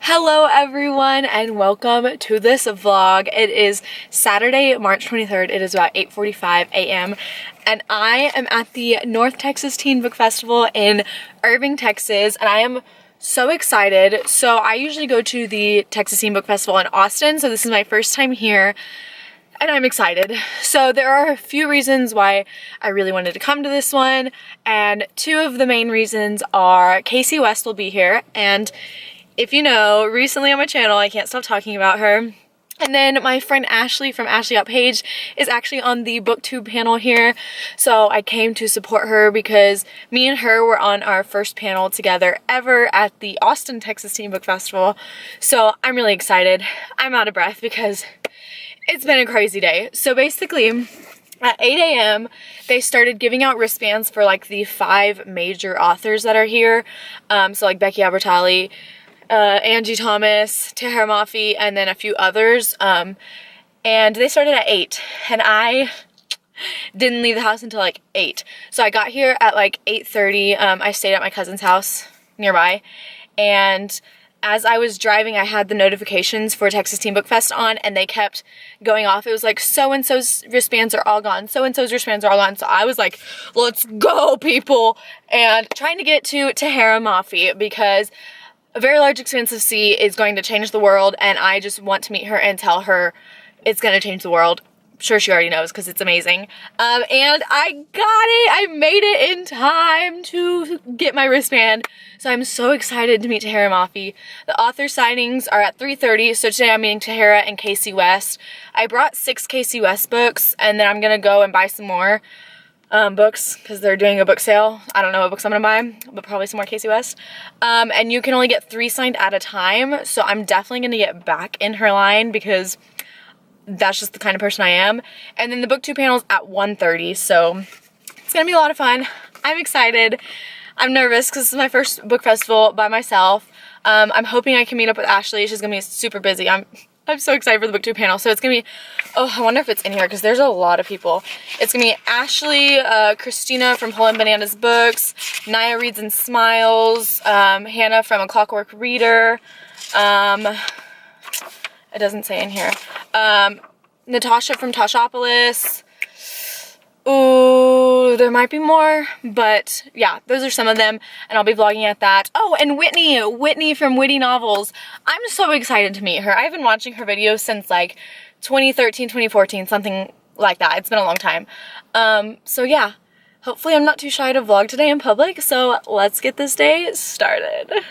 Hello everyone and welcome to this vlog. It is Saturday, March 23rd. It is about 8:45 a.m. and I am at the North Texas Teen Book Festival in Irving, Texas, and I am so excited. So I usually go to the Texas Teen Book Festival in Austin, so this is my first time here and I'm excited. So there are a few reasons why I really wanted to come to this one, and two of the main reasons are Casey West will be here, and if you know, recently on my channel, I can't stop talking about her. And then my friend Ashley from Ashley Got Page is actually on the booktube panel here. So I came to support her because me and her were on our first panel together ever at the Austin, Texas Teen Book Festival. So I'm really excited. I'm out of breath because it's been a crazy day. So basically, at 8 a.m. they started giving out wristbands for like the 5 major authors that are here. So like Becky Albertalli, Angie Thomas, Tahara Mafi, and then a few others, and they started at 8, and I didn't leave the house until like 8, so I got here at like 8:30. I stayed at my cousin's house nearby, and as I was driving I had the notifications for Texas Teen Book Fest on, and they kept going off. It was like, so-and-so's wristbands are all gone, so-and-so's wristbands are all gone, so I was like, let's go people, and trying to get to Tahara Mafi because A Very Large Expanse of Sea is going to change the world, and I just want to meet her and tell her it's going to change the world. I'm sure she already knows because it's amazing. And I got it! I made it in time to get my wristband. So I'm so excited to meet Tahara Mafi. The author signings are at 3:30, so today I'm meeting Tahara and Casey West. I brought 6 Casey West books, and then I'm going to go and buy some more books because they're doing a book sale. I don't know what books I'm gonna buy, but probably some more Casey West. And you can only get 3 signed at a time, so I'm definitely gonna get back in her line because that's just the kind of person I am. And then the booktube panel's at 1:30, so it's gonna be a lot of fun. I'm excited. I'm nervous because this is my first book festival by myself. I'm hoping I can meet up with Ashley. She's gonna be super busy. I'm so excited for the booktube panel. So it's gonna be, oh, I wonder if it's in here because there's a lot of people. It's gonna be Ashley, Christina from Whole and Bananas Books, Naya Reads and Smiles, Hannah from A Clockwork Reader, it doesn't say in here, Natasha from Tashopolis. Ooh, there might be more, but yeah, those are some of them, and I'll be vlogging at that. Oh, and Whitney from Witty Novels. I'm so excited to meet her. I've been watching her videos since like 2013, 2014, something like that. It's been a long time. So yeah, hopefully I'm not too shy to vlog today in public, so let's get this day started.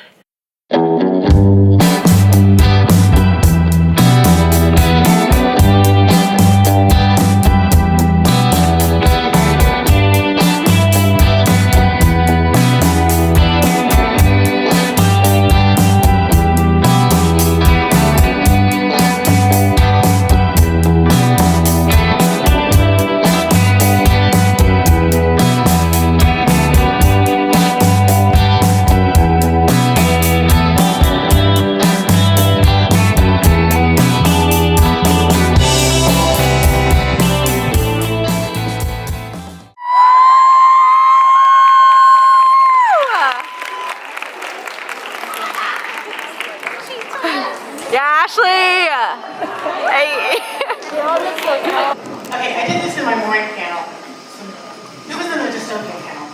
Yeah, Ashley! Hey! Okay, I did this in my morning panel. Who was in the dystopian panel?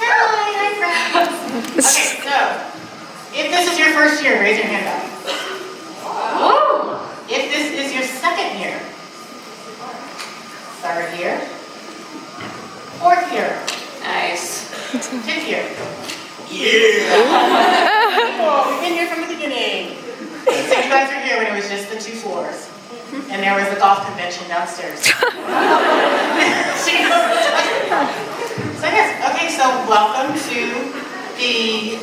Hi friends! Okay, so, if this is your first year, raise your hand up. Woo! If this is your second year, 3rd year, 4th year, nice, 5th year. Yeah! Cool, we've been here from the beginning. So you guys were here when it was just the 2 floors, and there was the golf convention downstairs. So yes, okay, so welcome to the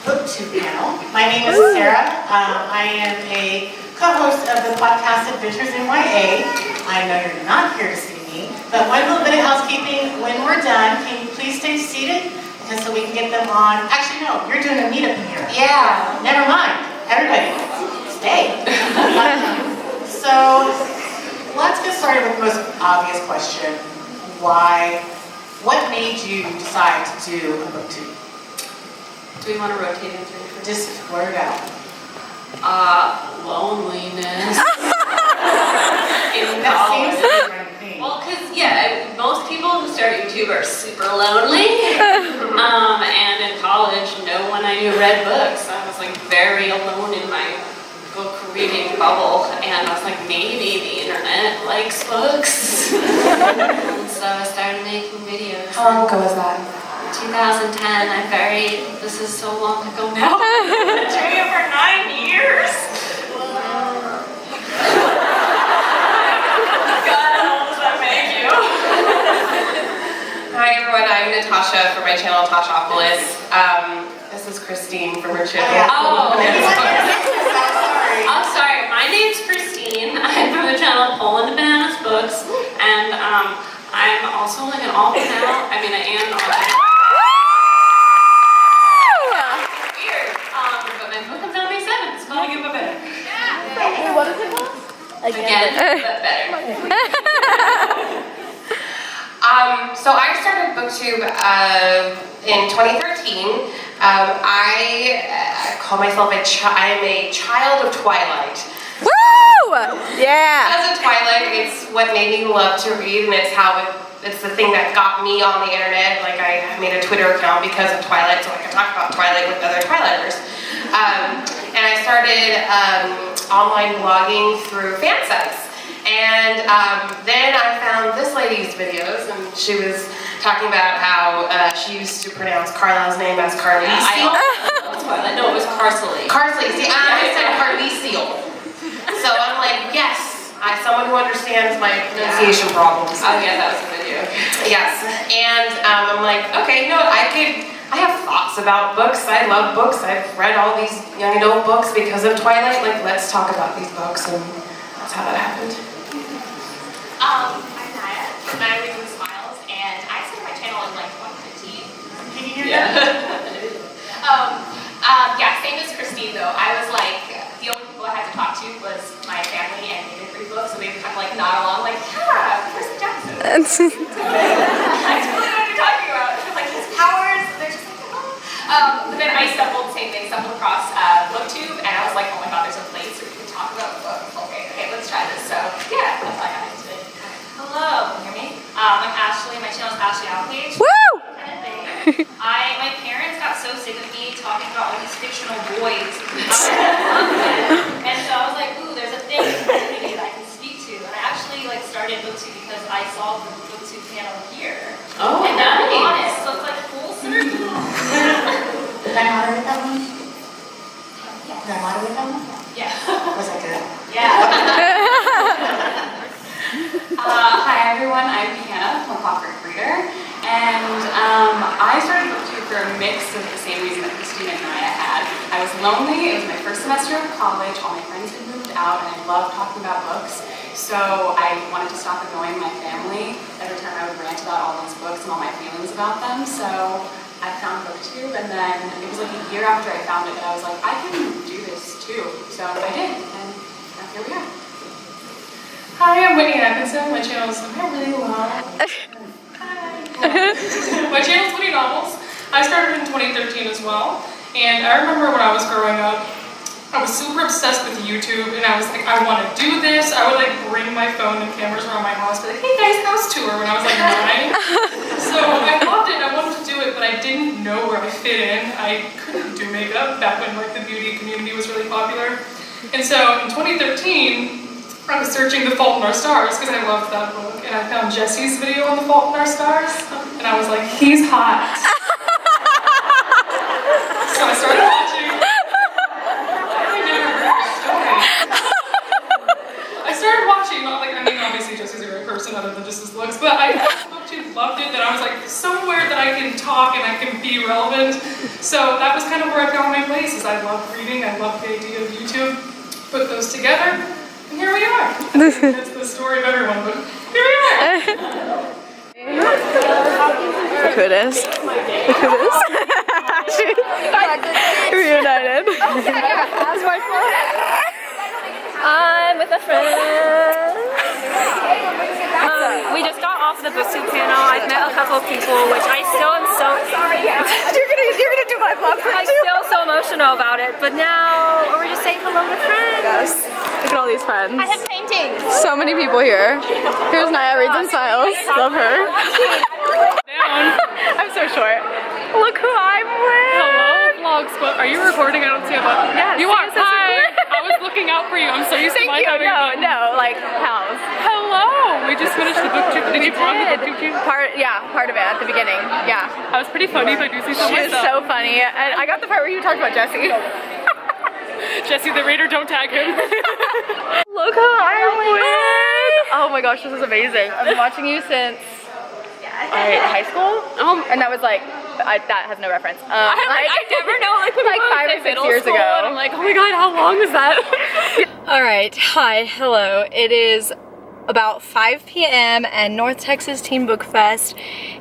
booktube panel. My name is Sarah. I am a co-host of the podcast Adventures in YA. I know you're not here to see me, but one little bit of housekeeping. When we're done, can you please stay seated? Just so we can get them on. Actually, no, you're doing a meetup in here. Yeah, never mind. Everybody, stay. So, let's get started with the most obvious question. Why? What made you decide to do a booktube? Do we want to rotate answering first? Just blurt it out. Loneliness. In That college. seems to be the right thing. Well, because, yeah, most people who start YouTube are super lonely. And in college, no one I knew read books. I was like very alone in my book reading bubble. And I was like, maybe the internet likes books. And so I started making videos. How long ago was that? 2010, this is so long ago now. I've been doing it for 9 years. God, how old does that make you? Hi everyone, I'm Natasha from my channel Tashopolis. This is Christine from her channel. Oh, Sorry. I'm sorry. My name's Christine. I'm from the channel Poland Bananas Books, and I'm also like an author now. I mean, I am an author. Weird. But my book comes out May 7th. It's called Get Better. Hey, what is it called? Again, but better. So I started BookTube in 2013. I call myself I am a child of Twilight. Woo! Yeah. As a Twilight, it's what made me love to read, and it's the thing that got me on the internet. Like, I made a Twitter account because of Twilight, so I could talk about Twilight with other Twilighters. And I started online blogging through fan sites. And then I found this lady's videos, and she was talking about how she used to pronounce Carlisle's name as Carlisle. No, it was Carsley. Carsley, see, I said Carlisle. So I'm like, yes, someone who understands my pronunciation problems. Oh yeah, that was a video. Yes, and I'm like, okay, I have thoughts about books. I love books. I've read all these young adult books because of Twilight. Like, let's talk about these books, and that's how that happened. I'm Naya from Naya Weekly Smiles, and I started my channel in like 2015. Can you hear Yeah. Yeah, same as Christine though. I was like, the only people I had to talk to was my family, and they didn't read books, so they would kind of like nod along, like, yeah, Percy Jackson. I totally know what you're talking about. It's like his powers, they're just like, oh. But then I stumbled across BookTube, and I was like, oh my god, there's a place where you can talk about books. Okay, let's try this. So yeah, that's how I got into it. Hello, can you hear me? I'm Ashley. My channel is Ashley Outpage. Woo! Kind of thing. My parents got so sick of me talking about all these fictional boys. And so I was like, ooh, there's a thing, community that I can speak to. And I actually like started BookTube because I saw the BookTube panel here. Oh, And now I'm on it, nice. so it's like full circle. Did I moderate that one? Did I moderate that one? Yeah. Was I good? Yeah. Hi everyone, I'm Hannah, I'm a Clockwork Reader, and I started BookTube for a mix of the same reason that Christine and Naya had. I was lonely, it was my first semester of college, all my friends had moved out, and I loved talking about books, so I wanted to stop annoying my family every time I would rant about all these books and all my feelings about them, so I found BookTube, and then it was like a year after I found it that I was like, I can do this too, so I did, and now here we are. Hi, I'm Whitney Atkinson. My channel is really loud. Hi. My channel is Whitney Novels. I started in 2013 as well. And I remember when I was growing up, I was super obsessed with YouTube, and I was like, I want to do this. I would like bring my phone and cameras around my house, be like, hey guys, house tour, when I was like 9. So I loved it, I wanted to do it, but I didn't know where I fit in. I couldn't do makeup back when like the beauty community was really popular. And so in 2013, I was searching The Fault in Our Stars because I loved that book, and I found Jesse's video on The Fault in Our Stars, and I was like, he's hot. So I started watching. I never heard the story. I started watching, obviously Jesse's a great person other than just his looks, but I loved it, that I was like, somewhere that I can talk and I can be relevant. So that was kind of where I found my place, is I love reading, I love the idea of YouTube. Put those together. And here we are. That's the story of everyone, but here we are. Look who it is. Look who it is. Reunited. I'm with a friend. We just got off the BookTube panel. I've met a couple of people, which I still am so sorry. You're gonna do my vlog. I'm still so emotional about it. But now we're just saying hello. love the friends. Yes. Look at all these friends. I have paintings. So many people here. Here's Naya Reads and Smiles. Love her. I'm so short. Look who I'm with. Hello, vlog squad. Are you recording? I don't see a button. Yes. You are. Hi. I was looking out for you. I'm so used to my having. No, like pals. Hello. We just finished the book tube. Did you vlog the book tube? Part of it at the beginning. Yeah. That was pretty funny. If I do see so She much was so funny. And I got the part where you talked about Jesse. Jesse the Raider, don't tag him. Look who I'm with. Oh my gosh, this is amazing. I've been watching you since high school. And that was like, that has no reference. I never know, like 5 or 6 years ago. And I'm like, oh my god, how long is that? All right, hi, hello. It is about 5 p.m. and North Texas Teen Book Fest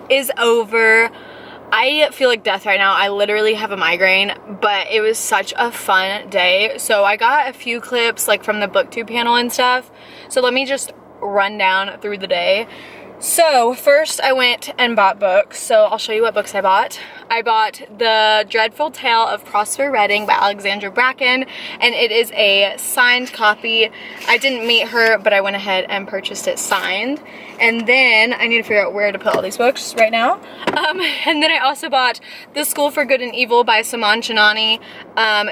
is over. I feel like death right now. I literally have a migraine, but it was such a fun day. So I got a few clips like from the booktube panel and stuff. So let me just run down through the day. So first I went and bought books. So I'll show you what books I bought. I bought The Dreadful Tale of Prosper Redding by Alexandra Bracken, and it is a signed copy. I didn't meet her, but I went ahead and purchased it signed. And then I need to figure out where to put all these books right now. And then I also bought The School for Good and Evil by Saman Chinani.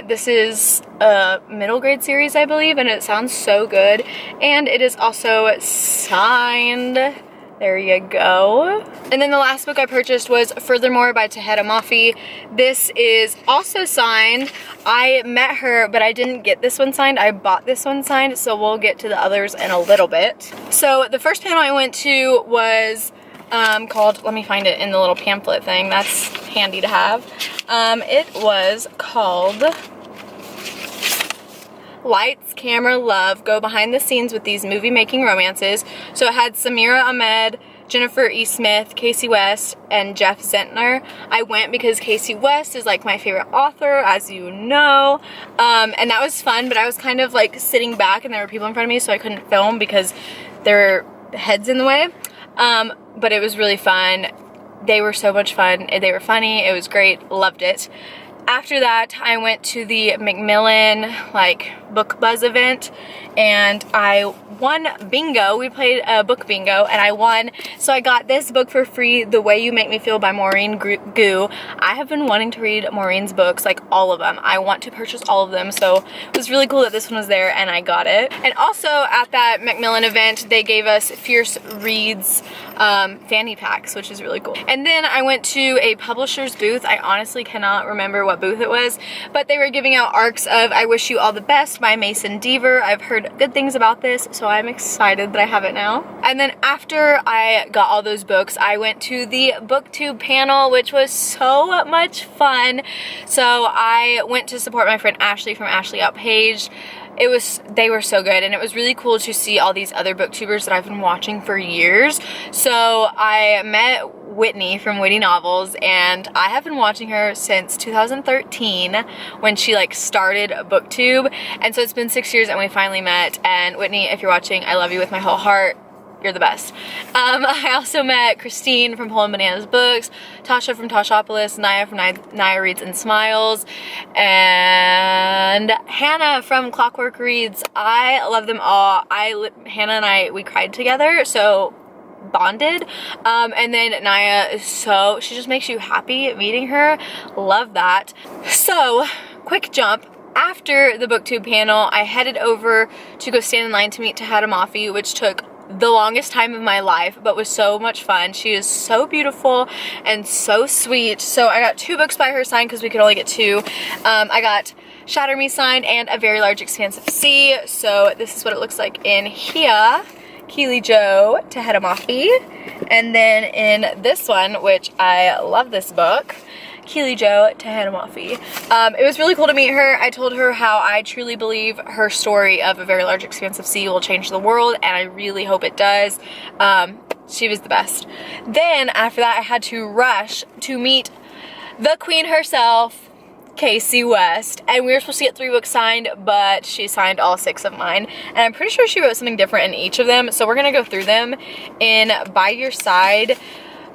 This is a middle grade series, I believe, and it sounds so good. And it is also signed. There you go. And then the last book I purchased was Furthermore by Taheda Mafi. This is also signed. I met her, but I didn't get this one signed. I bought this one signed, so we'll get to the others in a little bit. So the first panel I went to was called, let me find it in the little pamphlet thing. That's handy to have. It was called Lights, Camera, Love, Go Behind the Scenes with These Movie-Making Romances. So it had Samira Ahmed, Jennifer E. Smith, Casey West, and Jeff Zentner. I went because Casey West is like my favorite author, as you know. And that was fun, but I was kind of like sitting back and there were people in front of me, so I couldn't film because there were heads in the way. But it was really fun. They were so much fun. They were funny. It was great. Loved it. After that, I went to the Macmillan book buzz event and I won bingo. We played a book bingo and I won. So I got this book for free, The Way You Make Me Feel by Maureen Gu. I have been wanting to read Maureen's books, like all of them. I want to purchase all of them. So it was really cool that this one was there and I got it. And also at that Macmillan event, they gave us Fierce Reads fanny packs, which is really cool. And then I went to a publisher's booth. I honestly cannot remember what booth it was, but they were giving out ARCs of I Wish You All the Best by Mason Deaver. I've heard good things about this, so I'm excited that I have it now. And then after I got all those books, I went to the booktube panel, which was so much fun. So I went to support my friend Ashley from Ashley Outpage. They were so good, and it was really cool to see all these other booktubers that I've been watching for years. So I met Whitney from Witty Novels, and I have been watching her since 2013 when she started booktube, and so it's been 6 years and we finally met. And Whitney, if you're watching, I love you with my whole heart. You're the best. I also met Christine from Pulling Bananas Books, Tasha from Tashopolis, Naya from Naya Reads and Smiles, and Hannah from Clockwork Reads. I love them all. Hannah and I, we cried together, so bonded. And then Naya is she just makes you happy meeting her. Love that. So, quick jump. After the booktube panel, I headed over to go stand in line to meet Taheda Mafi, which took the longest time of my life, but was so much fun. She is so beautiful and so sweet. So I got 2 books by her signed because we could only get 2. I got Shatter Me signed and A Very Large Expanse of Sea. So this is what it looks like in here. Keeley Joe, Taheda Mafi. And then in this one, which I love this book, Keeley Joe, Taheda Mafi. It was really cool to meet her. I told her how I truly believe her story of A Very Large Expanse of Sea will change the world, and I really hope it does. She was the best. Then after that, I had to rush to meet the queen herself, Casey West, and we were supposed to get 3 books signed, but she signed all 6 of mine, and I'm pretty sure she wrote something different in each of them, so we're gonna go through them in By Your Side.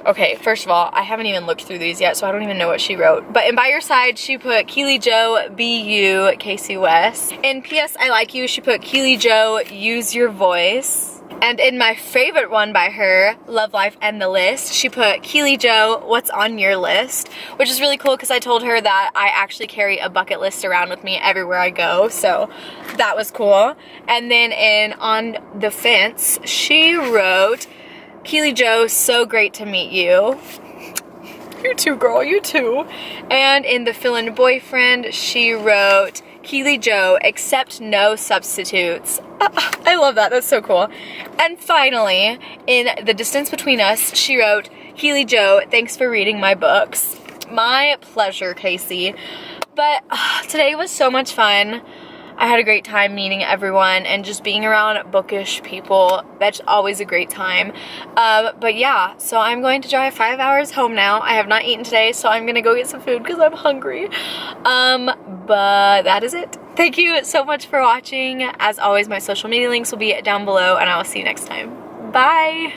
Okay, first of all, I haven't even looked through these yet, so I don't even know what she wrote. But in By Your Side, she put Keeley Joe, be you, Casey West. In P.S. I Like You, she put Keeley Joe, use your voice. And in my favorite one by her, Love Life and the List, she put Keeley Joe, what's on your list? Which is really cool because I told her that I actually carry a bucket list around with me everywhere I go, so that was cool. And then in On the Fence, she wrote, Keeley Joe, so great to meet you. You too, girl, you too. And in The Fill-In Boyfriend, she wrote, Keeley Joe, accept no substitutes. I love that, that's so cool. And finally, in The Distance Between Us, she wrote, Keeley Joe, thanks for reading my books. My pleasure, Casey. But today was so much fun. I had a great time meeting everyone and just being around bookish people. That's always a great time. But yeah, so I'm going to drive 5 hours home now. I have not eaten today, so I'm gonna go get some food because I'm hungry. But that is it. Thank you so much for watching. As always, my social media links will be down below, and I will see you next time. Bye!